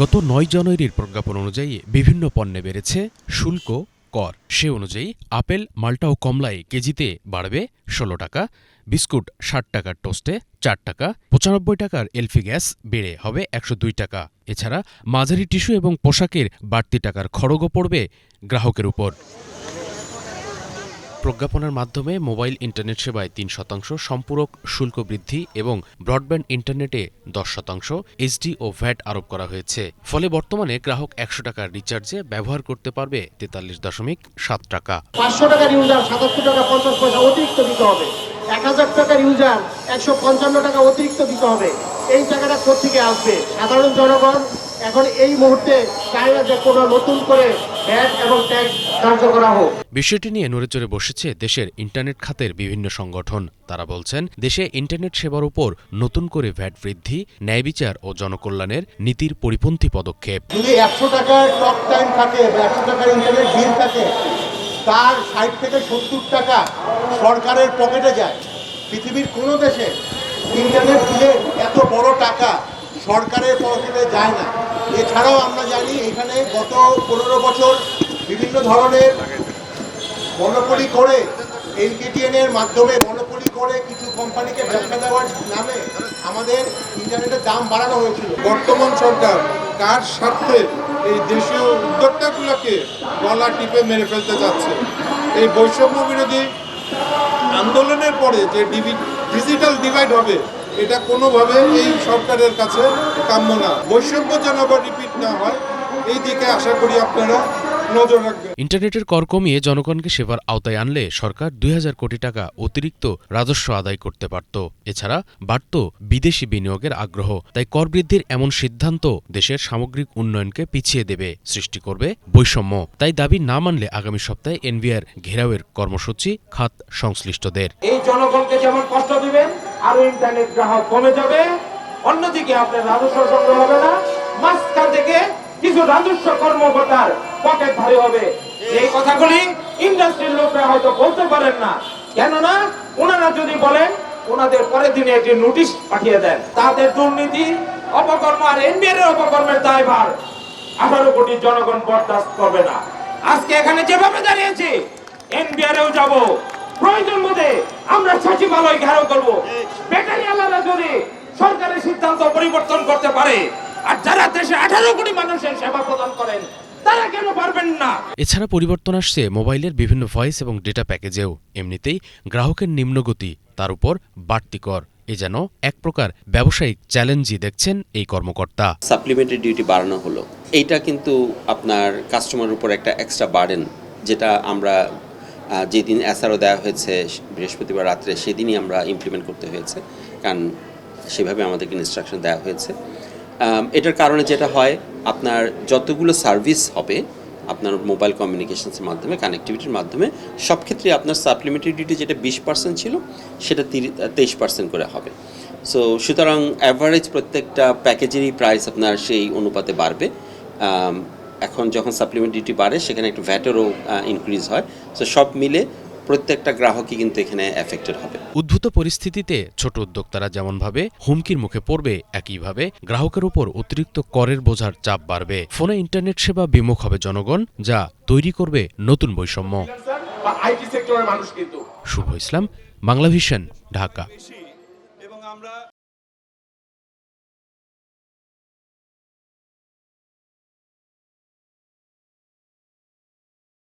গত ৯ জানুয়ারির প্রজ্ঞাপন অনুযায়ী বিভিন্ন পণ্যে বেড়েছে শুল্ক কর। সে অনুযায়ী আপেল, মাল্টা ও কমলায় কেজিতে বাড়বে ১৬ টাকা, বিস্কুট ৬০ টাকার টোস্টে ৪ টাকা, ৯৫ টাকার এলপি গ্যাস বেড়ে হবে ১০২ টাকা। এছাড়া মাঝারি টিস্যু এবং পোশাকের বাড়তি টাকার খড়গও পড়বে গ্রাহকের উপর। প্রজ্ঞাপনের মাধ্যমে মোবাইল ইন্টারনেট সেবায় ৩% সম্পূরক শুল্ক বৃদ্ধি এবং ব্রডব্যান্ড ইন্টারনেটে ১০% এইচডি ও ভ্যাট আরোপ করা হয়েছে। ফলে বর্তমানে গ্রাহক ১০০ টাকার রিচার্জে ব্যবহার করতে পারবে ৪৩.৭ টাকা। ৫০০ টাকার ইউজার ৭৭ টাকা ৫০ পয়সা অতিরিক্ত দিতে হবে, ১০০০ টাকার ইউজার ১৫৫ টাকা অতিরিক্ত দিতে হবে। এই টাকাটা কোত্থেকে আসবে? সাধারণ জনগণ এখন এই মুহূর্তে চায় না যে কোনো নতুন করে ভ্যাট এবং ট্যাক্স ধার্য করা হোক। বিষয়টি নিয়ে নড়েচড়ে বসেছে দেশের ইন্টারনেট খাতের বিভিন্ন সংগঠন। তারা বলছেন, দেশে ইন্টারনেট সেবার উপর নতুন করে ভ্যাট বৃদ্ধি ন্যায় বিচার ও জনকল্যাণের নীতির পরিপন্থী পদক্ষেপ। যদি ১০০ টাকার টক টাইম থাকে বা ১০০ টাকার ইন্টারনেট বিল থাকে, তার ৬০ থেকে ৭০ টাকা সরকারের পকেটে যায়। পৃথিবীর কোনো দেশে ইন্টারনেট বিলের এত বড় টাকা সরকারের পকেটে যায় না। এছাড়াও আমরা জানি এখানে গত ১৫ বছর বিভিন্ন ধরনের মনোপলি করে এলকেটিএনের মাধ্যমে মনোপলি করে কিছু কোম্পানিকে ব্যবসা দেওয়ার নামে আমাদের ইন্টারনেটের দাম বাড়ানো হয়েছিল। বর্তমান সরকার কার স্বার্থে এই দেশীয় উদ্যোক্তাগুলোকে গলা টিপে মেরে ফেলতে যাচ্ছে? এই বৈষম্য বিরোধী আন্দোলনের পরে যে ডিজিটাল ডিভাইড হবে, এটা কোনোভাবে এই সরকারের কাছে কাম্য না। বৈষম্য যেন আবার রিপিট না হয়, এই দিকে আশা করি আপনারা নজর রাখবেন। ইন্টারনেটের কর কমিয়ে জনগণকে সেবার আওতায় আনলে সরকার ২,০০০ কোটি টাকা অতিরিক্ত রাজস্ব আদায় করতে পারত। এছাড়া বাড়ত বিদেশি বিনিয়োগের আগ্রহ। তাই কর বৃদ্ধির এমন সিদ্ধান্ত দেশের সামগ্রিক উন্নয়নকে পিছিয়ে দেবে, সৃষ্টি করবে বৈষম্য। তাই দাবি না মানলে আগামী সপ্তাহে এনবিআর ঘেরাওয়ের কর্মসূচি খাত সংশ্লিষ্টদের। এই জনগণকে যেমন কষ্ট দিবেন, আরো ইন্টারনেট গ্রাহক কমে যাবে, অন্যদিকে আপনার রাজস্ব সংগ্রহ হবে না, মাঝখান থেকে কিছু রাজস্ব কর্মকর্তার পকেট ভারী হবে। এই কথাগুলি ইন্ডাস্ট্রির লোকরা হয়তো বলতে পারেন না, কেননা ওনারা যদি বলেন ওনাদের পরের দিনে একটি নোটিশ পাঠিয়ে দেন। তাদের দুর্নীতি, অপকর্ম আর এনবিআর এর অপকর্মের দায়ভার ১৮ কোটি জনগণ বরদাস্ত করবে না। আজকে এখানে যেভাবে দাঁড়িয়েছি, এনবিআরেও যাব, প্রয়োজন বোধে আমরা সচিবালয় ঘেরাও করব। ব্যাটারি আলাদা যদি সরকারের সিদ্ধান্ত পরিবর্তন করতে পারে, আর যারা দেশে ১৮ কোটি মানুষের সেবা প্রদান করেন তারা কেন পারবেন না? এছাড়া পরিবর্তন আসছে মোবাইলের বিভিন্ন ভয়েস এবং ডেটা প্যাকেজেও। এমনিতেই গ্রাহকের নিম্নগতি, তার উপর বাড়তি কর, এ যেন এক প্রকার ব্যবসায়িক চ্যালেঞ্জই দেখছেন এই কর্মকর্তা। সাপ্লিমেন্টারি ডিউটি বাড়ানো হলো, এইটা কিন্তু আপনার কাস্টমারের উপর একটা এক্সট্রা বার্ডেন, যেটা আমরা যেদিন এসআরও দেওয়া হয়েছে বৃহস্পতিবার রাত্রে, সেদিনই আমরা ইমপ্লিমেন্ট করতে হয়েছে, কারণ সেভাবে আমাদেরকে ইনস্ট্রাকশন দেওয়া হয়েছে। এটার কারণে যেটা হয়, আপনার যতগুলো সার্ভিস হবে আপনার মোবাইল কমিউনিকেশনসের মাধ্যমে, কানেক্টিভিটির মাধ্যমে, সব ক্ষেত্রে আপনার সাপ্লিমেন্টারি ডিউটি যেটা 20% ছিল সেটা 23% করে হবে। সো সুতরাং অ্যাভারেজ প্রত্যেকটা প্যাকেজেরই প্রাইস আপনার সেই অনুপাতে বাড়বে। এখন যখন সাপ্লিমেন্টারি ডিউটি বাড়ে, সেখানে একটু ভ্যাটেরও ইনক্রিজ হয়। সো সব মিলে প্রত্যেকটা গ্রাহকই কিন্তু এখানে এফেক্টেড হবে। উদ্ভূত পরিস্থিতিতে ছোট উদ্যোক্তারা যেমনভাবে হুমকির মুখে পড়বে, একইভাবে গ্রাহকের উপর অতিরিক্ত করের বোঝার চাপ বাড়বে। ফোনে ইন্টারনেট সেবা বিমুখ হবে জনগণ, যা তৈরি করবে নতুন বৈষম্য। আইটি সেক্টরের মানুষ কিন্তু। শুভ ইসলাম, বাংলাভিশন, ঢাকা।